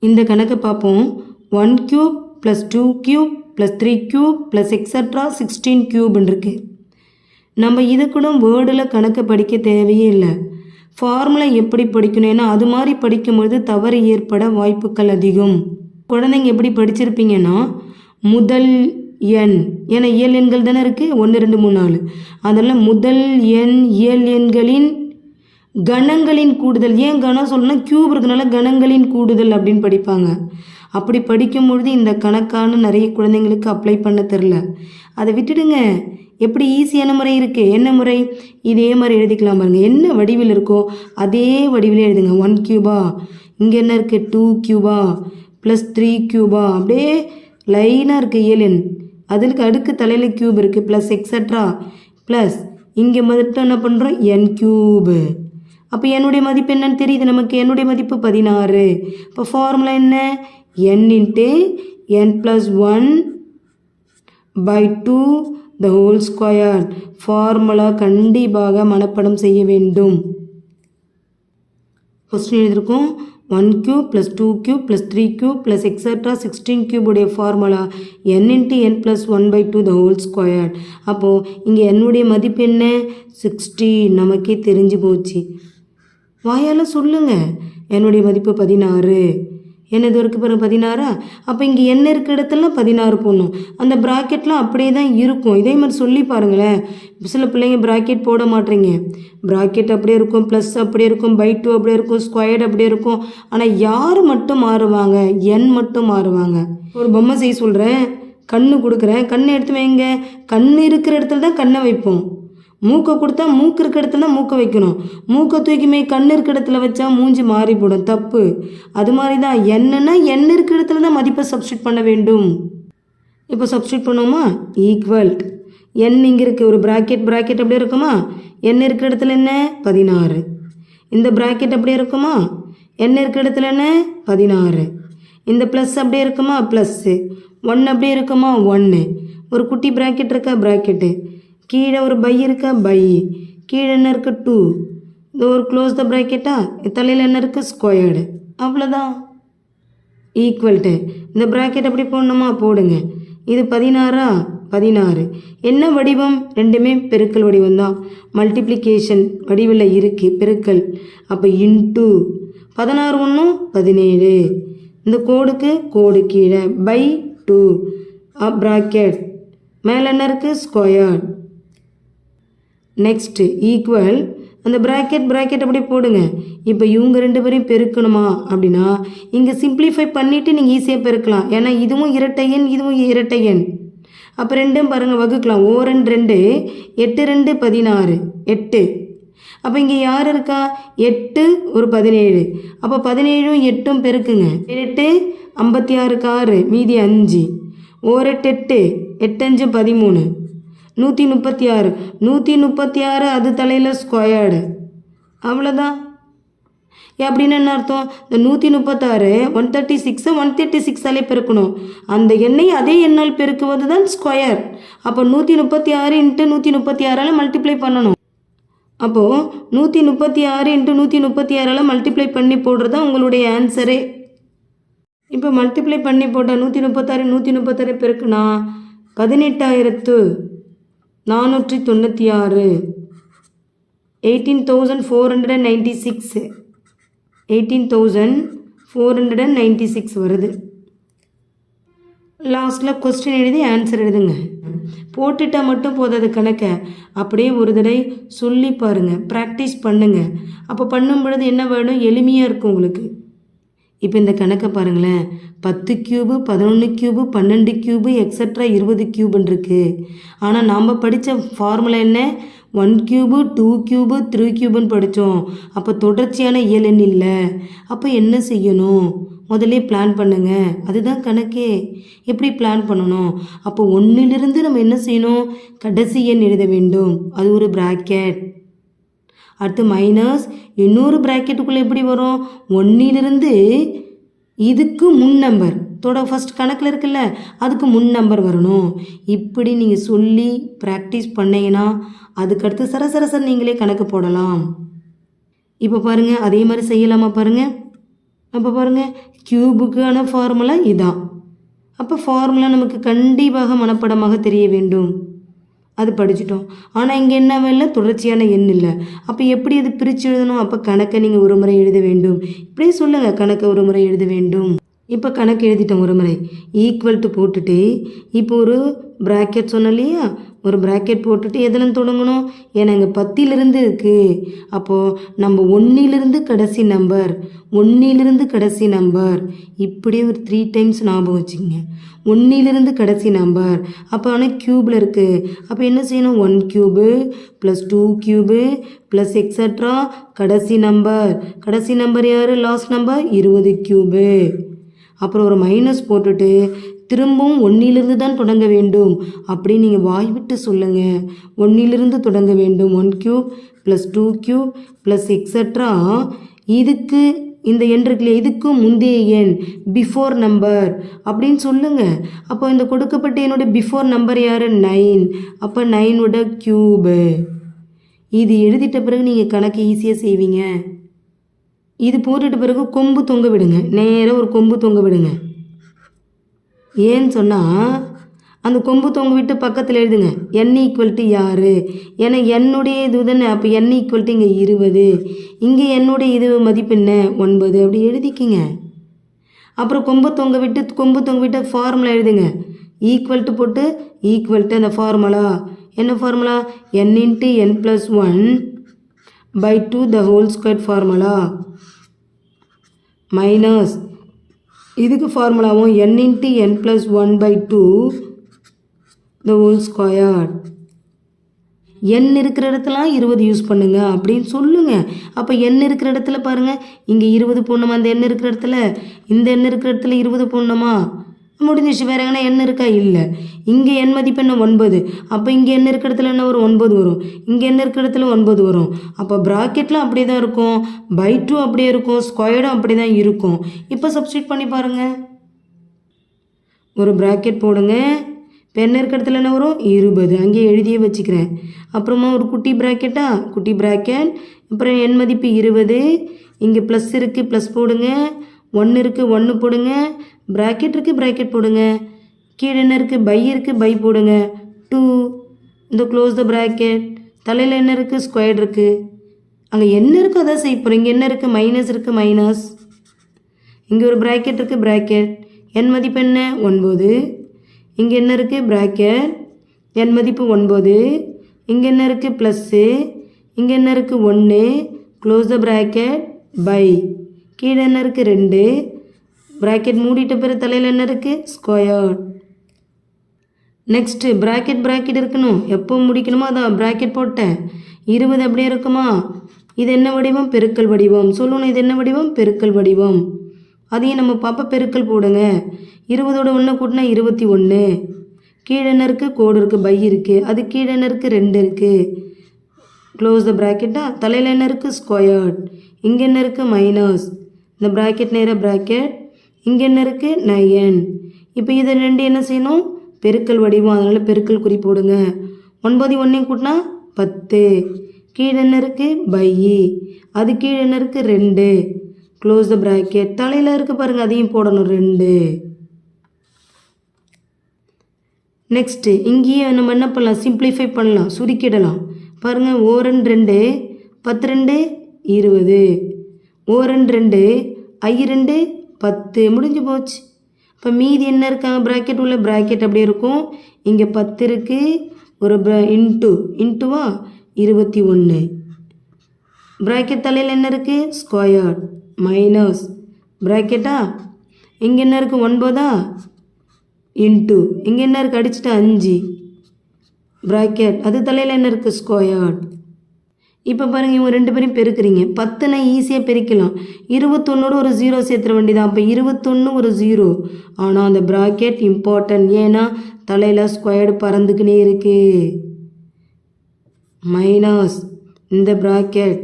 இந்த கணக்கை பார்ப்போம். 1 cube + 2 cube + 3 cube + etc. 16 cubeன்னு இருக்கு. நம்ம இது கூட வேர்டில் கணக்கு படிக்க தேவையே இல்லை. ஃபார்முலா எப்படி படிக்கணும், ஏன்னா அது மாதிரி படிக்கும்போது தவறு ஏற்பட வாய்ப்புகள் அதிகம். குழந்தைங்க எப்படி படிச்சிருப்பீங்கன்னா முதல் எண், ஏன்னா இயல் எண்கள் தானே இருக்குது 1 2 3 4, அதனால் முதல் எண் இயல் எண்களின் கணங்களின் கூடுதல். ஏன் கணம் சொல்லணும்னா கியூப் இருக்கனால கணங்களின் கூடுதல் அப்படின்னு படிப்பாங்க. அப்படி படிக்கும்பொழுது இந்த கணக்கான நிறைய குழந்தைங்களுக்கு அப்ளை பண்ண தெரில. அதை விட்டுடுங்க. எப்படி ஈஸியான முறை இருக்குது. என்ன முறை? இதே மாதிரி எழுதிக்கலாம் பாருங்கள். என்ன வடிவில் இருக்கோ அதே வடிவிலே எழுதுங்க. 1 கியூபா, இங்கே என்ன இருக்குது 2 கியூபா + 3 கியூபா, அப்படியே லைனாக இருக்குது இயல் எண். அதுக்கு அடுக்கு தலையில் கியூப் இருக்குது ப்ளஸ் எக்ஸட்ரா ப்ளஸ் இங்கே மட்டும் என்ன பண்ணுறோம் n கியூபு. அப்போ என்னுடைய மதிப்பு என்னன்னு தெரியுது நமக்கு. என்னுடைய மதிப்பு 16. இப்போ ஃபார்முலா என்ன? n × n + 1/2 the whole square. Formula கண்டிப்பாக மனப்பாடம் செய்ய வேண்டும். கொஸ்டின் எழுதியிருக்கோம். 1 cube + 2 cube + 3 cube + etc. 16 cube உடைய formula n × n + 1/2 the whole square. அப்போது இங்கே என்னுடைய மதிப்பு என்ன? 16. நமக்கே தெரிஞ்சு போச்சு. வாயால் சொல்லுங்கள். என்னுடைய மதிப்பு 16. என்னது இருக்குது பாருங்கள் 16. அப்போ இங்கே என்ன இருக்கிற இடத்துல 16 போடணும். அந்த ப்ராக்கெட்லாம் அப்படியே தான் இருக்கும். இதே மாதிரி சொல்லி பாருங்களேன். சில பிள்ளைங்க ப்ராக்கெட் போட மாட்டேங்க. ப்ராக்கெட் அப்படியே இருக்கும், ப்ளஸ் அப்படியே இருக்கும், /2 அப்படியே இருக்கும், ஸ்கொயர்டு அப்படியே இருக்கும். ஆனால் யார் மட்டும் மாறுவாங்க? n மட்டும் மாறுவாங்க. ஒரு பொம்மை செய்ய சொல்கிறேன், கண்ணு கொடுக்குறேன், கண்ணை எடுத்து வைங்க. கண் இருக்கிற இடத்துல தான் கண்ணை வைப்போம். மூக்கை கொடுத்தா மூக்கு இருக்கிற இடத்துல தான் மூக்கை வைக்கணும். மூக்கை தூக்கிமே கண் இருக்கிற இடத்துல வச்சா மூஞ்சி மாறி போடும், தப்பு. அது மாதிரி தான் என்னன்னா n இருக்கிற இடத்துல தான் மதிப்பை சப்ஸ்டியூட் பண்ண வேண்டும். இப்போ சப்ஸ்டியூட் பண்ணுவோமா? ஈக்குவல் n இங்கே இருக்குது. ஒரு ப்ராக்கெட் அப்படியே இருக்குமா? n இருக்கிற இடத்துல என்ன? 16. இந்த ப்ராக்கெட் அப்படியே இருக்குமா? n இருக்கிற இடத்துல என்ன? 16. இந்த ப்ளஸ் அப்படியே இருக்குமா? ப்ளஸ்ஸு 1 அப்படியே இருக்குமா? 1. ஒரு குட்டி ப்ராக்கெட் இருக்கா? ப்ராக்கெட்டு. கீழே ஒரு பை இருக்கா? பை. கீழே என்ன இருக்குது? 2. இது ஒரு க்ளோஸ் த ப்ராக்கெட்டா? தலையில் என்ன இருக்குது? ஸ்கொயர்டு. அவ்வளோதான். ஈக்குவல்ட்டு இந்த ப்ராக்கெட் அப்படி போடணுமா? போடுங்க. இது 16. 16 என்ன வடிவம்? ரெண்டுமே பெருக்கல் வடிவம் தான். மல்டிப்ளிகேஷன் வடிவில் இருக்குது, பெருக்கல். அப்போ இன்ட்டு 16 1 17. இந்த கோடுக்கு கோடு கீழே /2 ப்ராக்கெட் மேலே என்ன இருக்குது? ஸ்கொயர். நெக்ஸ்ட்டு ஈக்குவல் அந்த ப்ராக்கெட் அப்படி போடுங்க. இப்போ இவங்க 2 பேரையும் பெருக்கணுமா அப்படின்னா இங்கே சிம்பிளிஃபை பண்ணிவிட்டு நீங்கள் ஈஸியாக பெருக்கலாம். ஏன்னா இதுவும் இரட்டை எண், இதுவும் இரட்டை எண். அப்போ ரெண்டும் பாருங்கள் வகுக்கலாம். 2 8 2 16 8. அப்போ இங்கே யார் இருக்கா? 8 ஒரு 17. அப்போ 17 8 பெருக்குங்க. 8 56 6 மீதி 5. 1 8 8 8 5 13. 136. 136 அது தலையில் ஸ்கொயர்டு. அவ்வளோதான். அப்படின்னு என்ன அர்த்தம்? இந்த 136 136 136ஆலே பெருக்கணும். அந்த எண்ணை அதே எண்ணால் பெருக்குவது தான் ஸ்கொயர். அப்போ 136 × 136ஆல் மல்டிப்ளை பண்ணணும். அப்போது 136 × 136ஆல் மல்டிப்ளை பண்ணி போடுறது தான் உங்களுடைய ஆன்சரே. இப்போ மல்டிப்ளை பண்ணி போட்டால் 136 136 பெருக்குனா 18,496 18,496 18,496 வருது. லாஸ்ட்டில் கொஸ்டின் எழுதி ஆன்சர் எழுதுங்க. போட்டுட்டால் மட்டும் போதாது கணக்கை. அப்படியே ஒரு தடவை சொல்லி பாருங்கள், ப்ராக்டிஸ் பண்ணுங்கள். அப்போ பண்ணும் பொழுது என்ன வேணும்? எளிமையாக இருக்கும் உங்களுக்கு. இப்போ இந்த கணக்கை பாருங்களேன். 10 கியூபு 11 கியூபு 12 கியூபு எக்ஸட்ரா 20 கியூபுன்னு இருக்குது. ஆனால் நாம் படித்த ஃபார்முலா என்ன? 1 கியூபு 2 கியூபு 3 கியூபுன்னு படித்தோம். அப்போ தொடர்ச்சியான இயல் எண் இல்லை. அப்போ என்ன செய்யணும்? முதல்ல பிளான் பண்ணுங்க. அதுதான் கணக்கே. எப்படி பிளான் பண்ணணும்? அப்போ 1லிருந்து நம்ம என்ன செய்யணும்? கடைசி எண் எழுத வேண்டும். அது ஒரு ப்ராக்கெட். அடுத்து மைனஸ் இன்னொரு ப்ராக்கெட்டுக்குள்ளே எப்படி வரும்? 1லிருந்து இதுக்கு முன் நம்பர் ஃபஸ்ட் கணக்கில் இருக்குல்ல, அதுக்கு முன் நம்பர் வரணும். இப்படி நீங்கள் சொல்லி ப்ராக்டிஸ் பண்ணிங்கன்னா அதுக்கடுத்து சரசரசர் நீங்களே கணக்கு போடலாம். இப்போ பாருங்கள், அதே மாதிரி செய்யலாமா பாருங்கள். அப்போ பாருங்கள் க்யூபுக்கான ஃபார்முலா இதான். அப்போ ஃபார்முலா நமக்கு கண்டிப்பாக மனப்படமாக தெரிய வேண்டும். அது படிச்சிட்டோம். ஆனால் இங்கே என்ன இல்லை, தொடர்ச்சியான எண் இல்லை. அப்போ எப்படி அது பிரித்து எழுதணும்? அப்போ கணக்கை நீங்கள் ஒரு முறை எழுத வேண்டும். இப்படியே சொல்லுங்கள், கணக்கை ஒரு முறை எழுத வேண்டும். இப்போ கணக்கு எழுதிட்டோம் ஒரு முறை. ஈக்குவல் டு போட்டுட்டு இப்போ ஒரு ப்ராக்கெட் சொன்னோம் இல்லையா, ஒரு ப்ராக்கெட் போட்டுட்டு எதுலேருந்து தொடங்கணும்? ஏன்னா இங்கே 10லிருந்து இருக்குது. அப்போது நம்ம 1லிருந்து கடைசி நம்பர், 1லிருந்து கடைசி நம்பர் இப்படியே ஒரு 3 டைம்ஸ் ஞாபகம் வச்சுக்கோங்க. 1லிருந்து கடைசி நம்பர். அப்போ ஆனால் க்யூபில் இருக்குது. அப்போ என்ன செய்யணும்? 1 cube plus 2 cube plus etcetera கடைசி நம்பர். கடைசி நம்பர் யார்? Last number 20 cube. அப்புறம் ஒரு மைனஸ் போட்டுட்டு திரும்பவும் 1லிருந்து தான் தொடங்க வேண்டும் அப்படின்னு நீங்கள் வாய் விட்டு சொல்லுங்கள். 1லிருந்து தொடங்க வேண்டும். 1 cube plus 2 cube plus etcetera இதுக்கு இந்த எண் இருக்குல்லையே, இதுக்கு முந்தைய எண் பிஃபோர் நம்பர் அப்படின்னு சொல்லுங்கள். அப்போ இந்த கொடுக்கப்பட்ட என்னோட பிஃபோர் நம்பர் யார்? 9. அப்போ 9ஓட க்யூபு. இது எழுதிட்ட பிறகு நீங்கள் கணக்கு ஈஸியாக செய்வீங்க. இது போட்டுட்ட பிறகு கொம்பு தொங்க விடுங்க, நேராக ஒரு கொம்பு தொங்க விடுங்க. ஏன்னு சொன்னால் அந்த கொம்பு தொங்க விட்டு பக்கத்தில் எழுதுங்க n ஈக்குவல்ட்டு யார்? ஏன்னா என்னுடைய இது தானே. அப்போ n ஈக்குவல்ட்டு இங்கே 20, இங்கே என்னுடைய இது மதிப்பு என்ன? 9 அப்படி எழுதிக்கிங்க. அப்புறம் கொம்பு தொங்க விட்டு ஃபார்முலா எழுதுங்க. ஈக்குவல்ட்டு போட்டு ஈக்குவல்ட்டு அந்த ஃபார்முலா என்ன formula? n × n+1/2 the whole square formula minus இதுக்கு ஃபார்முலாவும் n × n+1/2 the whole square. n இருக்கிற இடத்துல 20 யூஸ் பண்ணுங்க அப்படின்னு சொல்லுங்கள். அப்போ n இருக்கிற இடத்துல பாருங்கள், இங்கே 20 போடணுமா? அந்த n இருக்கிற இடத்துல, இந்த n இருக்கிற இடத்துல 20 போடணுமா? முடிஞ்சிச்சு. வேறு எங்கன்னா n இருக்கா? இல்லை. இங்கே n மதிப்பு என்ன? 9. அப்போ இங்கே n இருக்கிற இடத்துல என்ன வரும்? 9 வரும். இங்கே n இருக்கிற இடத்துல 9 வரும். அப்போ ப்ராக்கெட்டில் அப்படியே தான் இருக்கும், /2 அப்படியே இருக்கும், ஸ்கொயர்டும் அப்படி தான் இருக்கும். இப்போ சப்ஸ்டியூட் பண்ணி பாருங்கள். ஒரு ப்ராக்கெட் போடுங்க. இப்போ n இருக்கிற இடத்துல என்ன வரும்? 20. அங்கே எழுதியே வச்சுக்கிறேன். அப்புறமா ஒரு குட்டி ப்ராக்கெட்டா, குட்டி ப்ராக்கெட். அப்புறம் n மதிப்பு 20. இங்கே ப்ளஸ் இருக்குது, ப்ளஸ் போடுங்க. 1 இருக்குது, 1 போடுங்க. ப்ராக்கெட் இருக்குது, ப்ராக்கெட் போடுங்க. கீழே என்ன இருக்குது? பை இருக்குது, பை போடுங்க. 2 இந்த க்ளோஸ் த ப்ராக்கெட். தலையில் என்ன இருக்குது? ஸ்கொயர் இருக்குது. அங்கே என்ன இருக்குது அதான் செய்ய போகிறோம். இங்கே என்ன இருக்குது? மைனஸ் இருக்குது, மைனஸ். இங்கே ஒரு ப்ராக்கெட் இருக்குது, ப்ராக்கெட். n மதிப்பு என்ன? 9. இங்கே என்ன இருக்குது? ப்ராக்கெட். n மதிப்பு 9. இங்கே என்ன இருக்குது? ப்ளஸ்ஸு. இங்கே என்ன இருக்குது? 1 க்ளோஸ் த ப்ராக்கெட் பை. கீழே என்ன இருக்குது? 2 ப்ராக்கெட் மூடிட்ட பிறகு தலையில் என்ன இருக்குது? ஸ்கொயர். நெக்ஸ்ட்டு ப்ராக்கெட் இருக்கணும். எப்போ முடிக்கணுமோ அதான் ப்ராக்கெட் போட்டேன். 20 அப்படியே இருக்குமா? இது என்ன வடிவம்? பெருக்கல் வடிவம். சொல்லணும், இது என்ன வடிவம்? பெருக்கல் வடிவம். அதையும் நம்ம பாப்பா பெருக்கல் போடுங்க. 20ஓட 1 கூட்டினா 21. கீழே என்ன இருக்குது? கோடு இருக்குது, பை இருக்குது. அது கீழே என்ன இருக்குது? 2 இருக்குது. க்ளோஸ் த ப்ராக்கெட்டா. தலையில் என்ன இருக்குது? ஸ்கொயர்ட். இங்கே என்ன இருக்குது? மைனஸ். இந்த ப்ராக்கெட் நேராக ப்ராக்கெட். இங்கே என்ன இருக்குது? 9. இப்போ இதை 2 என்ன செய்யணும்? பெருக்கல் வடிவம். அதனால் பெருக்கல் குறி போடுங்க. 9 1 கூட்டினா 10. கீழே என்ன இருக்குது? பை. அது கீழே என்ன இருக்குது? 2 க்ளோஸ் த ப்ராக்கெட். தலையில் இருக்குது பாருங்கள், அதையும் போடணும் 2. நெக்ஸ்ட்டு இங்கேயே நம்ம என்ன பண்ணலாம்? சிம்பிளிஃபை பண்ணலாம், சுருக்கிடலாம். பாருங்கள், ஓரன் 2 10 2 20. ஓரன் 2 I2 10. முடிஞ்சு போச்சு. இப்போ மீதி என்ன இருக்காங்க? ப்ராக்கெட் உள்ள ப்ராக்கெட் அப்படியே இருக்கும். இங்கே 10 இருக்குது. ஒரு இன்ட்டுவா 21. ப்ராக்கெட் தலையில் என்ன இருக்குது? ஸ்கொயர் மைனஸ் ப்ராக்கெட்டா. இங்கே என்ன இருக்குது? 9 இன்ட்டு. இங்கே என்ன இருக்குது? அடிச்சுட்டு 5 ப்ராக்கெட். அது தலையில் என்ன இருக்குது? ஸ்கொயர். இப்போ பாருங்கள், இவங்க 2 பேரையும் பெருக்கிறீங்க. 10 ஈஸியாக பெருக்கலாம். 21ஓட ஒரு 0 சேர்த்துற வேண்டியதான். அப்போ 21 ஒரு 0. ஆனால் அந்த ப்ராக்கெட் இம்பார்ட்டன்ட். ஏன்னா தலையில் ஸ்கொயர்டு பறந்துக்கினே இருக்குது. மைனஸ் இந்த ப்ராக்கெட்.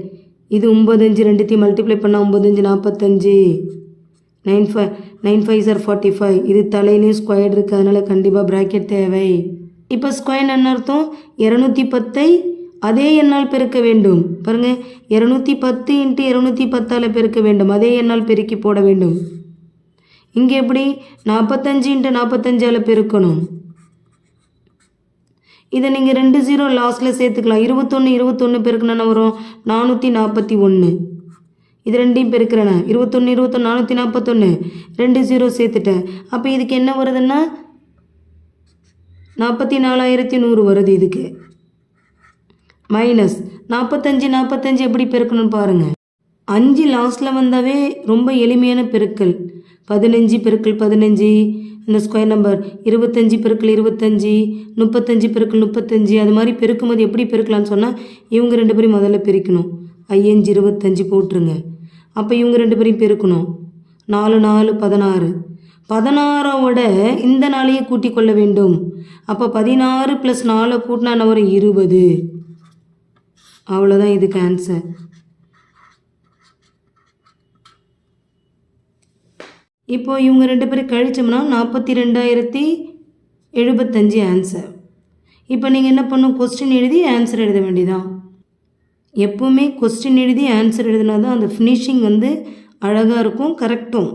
இது 9 5 2 மல்டிப்ளை பண்ணால் 9 5 45. 9 5 are 45. இது தலையிலையும் ஸ்கொயர்டு இருக்குது, அதனால் கண்டிப்பாக ப்ராக்கெட் தேவை. இப்போ ஸ்கொயர் என்ன அர்த்தம்? 210 அதே எண்ணால் பெருக்க வேண்டும். பாருங்கள், 210 இன்ட்டு 210ஆல் பெருக்க வேண்டும். அதே எண்ணால் பெருக்கி போட வேண்டும். இங்கே எப்படி 45 இன்ட்டு 45ஆல் பெருக்கணும். இதை நீங்கள் 2 0 லாஸ்ட்டில் சேர்த்துக்கலாம். 21 பெருக்கணும்னா வரும் 441. இது ரெண்டையும் பெருக்கிறேன். 21 441 2 0 சேர்த்துட்டேன். அப்போ இதுக்கு என்ன வருதுன்னா 44,100 வருது. இதுக்கு மைனஸ் 45 எப்படி பெருக்கணும்னு பாருங்கள். 5 லாஸ்ட்டில் வந்தாவே ரொம்ப எளிமையான பெருக்கல். 15 பெருக்கல் 15 இந்த ஸ்கொயர் நம்பர், 25 பெருக்கல் 25, 35 பெருக்கல் 35. அது மாதிரி பெருக்கும்போது எப்படி பெருக்கலான்னு சொன்னால் இவங்க 2 பேரையும் முதல்ல பெருக்கணும். 5 25 போட்டுருங்க. அப்போ இவங்க 2 பேரையும் பெருக்கணும். 4 4 16. 16ஓட இந்த நாளையே கூட்டிக் கொள்ள வேண்டும். அப்போ 16 + 4 கூட்டினா என்ன வரும்? 20. அவ்வளோதான் இதுக்கு ஆன்சர். இப்போது இவங்க 2 பேரும் கழிச்சோம்னா 42,075 ஆன்சர். இப்போ நீங்கள் என்ன பண்ணணும்? கொஸ்டின் எழுதி ஆன்சர் எழுத வேண்டியதான். எப்போவுமே கொஸ்டின் எழுதி ஆன்சர் எழுதினா தான் அந்த ஃபினிஷிங் வந்து அழகாக இருக்கும், கரெக்டும்.